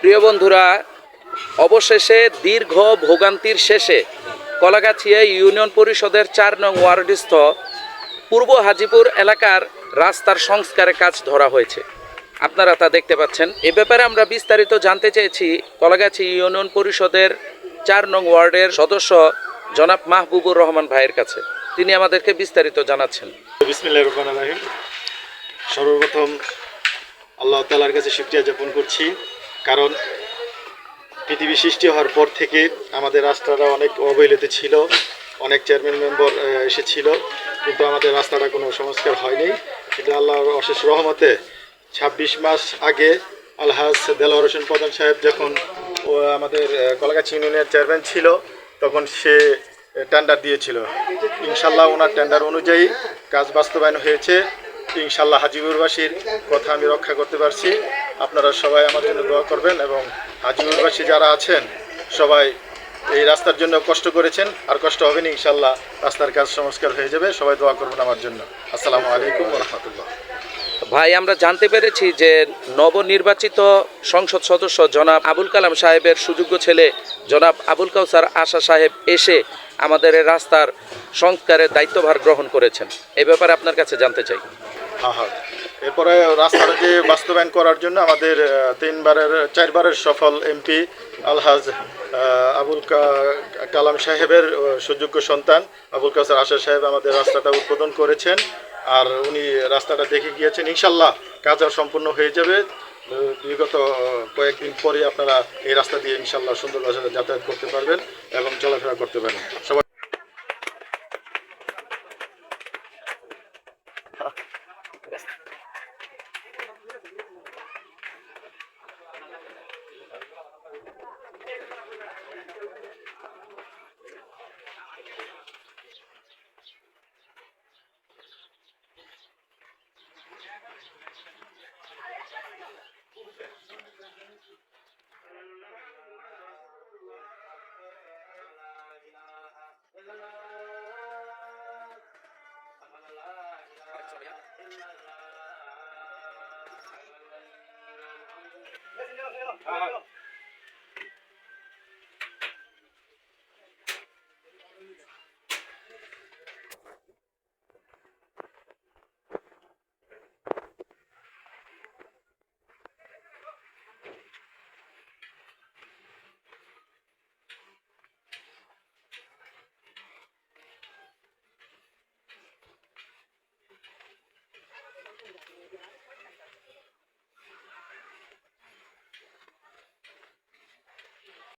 প্রিয় বন্ধুরা, অবশেষে দীর্ঘ ভোগান্তির শেষে কলাগাছিয়া ইউনিয়ন পরিষদের ৪ নং ওয়ার্ডস্থ পূর্ব হাজীপুর এলাকার রাস্তার সংস্কারের কাজ ধরা হয়েছে। আপনারা তা দেখতে পাচ্ছেন। এ ব্যাপারে আমরা বিস্তারিত জানতে চেয়েছি কলাগাছি ইউনিয়ন পরিষদের ৪ নং ওয়ার্ডের সদস্য জনাব মাহবুবুর রহমান ভাইয়ের কাছে। তিনি আমাদেরকে বিস্তারিত জানাচ্ছেন। বিসমিল্লাহির রহমানির রহিম। সর্বপ্রথম আল্লাহ তাআলার কাছে শুকরিয়া জ্ঞাপন করছি, কারণ পৃথিবী সৃষ্টি হওয়ার পর থেকে আমাদের রাস্তাটা অনেক অবহেলিত ছিল। অনেক চেয়ারম্যান মেম্বার এসেছিল, কিন্তু আমাদের রাস্তাটা কোনো সংস্কার হয়নি। কিন্তু আল্লাহর অশেষ রহমতে ২৬ মাস আগে আলহাজ দেলোয়ার হোসেন প্রধান সাহেব যখন আমাদের কলাগাছি ইউনিয়নের চেয়ারম্যান ছিল, তখন সে টেন্ডার দিয়েছিল। ইনশাল্লাহ ওনার টেন্ডার অনুযায়ী কাজ বাস্তবায়ন হয়েছে। ইনশাল্লাহ হাজীপুরবাসীর কথা আমি রক্ষা করতে পারছি। আপনারা সবাই আমার জন্য দোয়া করবেন, এবং হাজীপুরবাসী যারা আছেন সবাই এই রাস্তার জন্য কষ্ট করেছেন, আর কষ্ট হবে না। ইনশাল্লাহ রাস্তার কাজ সংস্কার হয়ে যাবে। সবাই দোয়া করবেন আমার জন্য। আসসালামু আলাইকুম ওয়া রাহমাতুল্লাহ। ভাই, আমরা জানতে পেরেছি যে নবনির্বাচিত সংসদ সদস্য জনাব আবুল কালাম সাহেবের সুযোগ্য ছেলে জনাব আবুল কাউসার আশা সাহেব এসে আমাদের এই রাস্তার সংস্কারের দায়িত্বভার গ্রহণ করেছেন। এ ব্যাপারে আপনার কাছে জানতে চাই। হ্যাঁ, এরপরে রাস্তাটা যে বাস্তবায়ন করার জন্য আমাদের 4বারের সফল এমপি আলহাজ আবুল কালাম সাহেবের সুযোগ্য সন্তান আবুল কাউসার আশা সাহেব আমাদের রাস্তাটা উদ্বোধন করেছেন, আর উনি রাস্তাটা দেখে গিয়েছেন। ইনশাল্লাহ কাজ আর সম্পূর্ণ হয়ে যাবে। বিগত কয়েকদিন পরে আপনারা এই রাস্তা দিয়ে ইনশাল্লাহ সুন্দরভাবে যাতায়াত করতে পারবেন এবং চলাফেরা করতে পারবেন। সবাই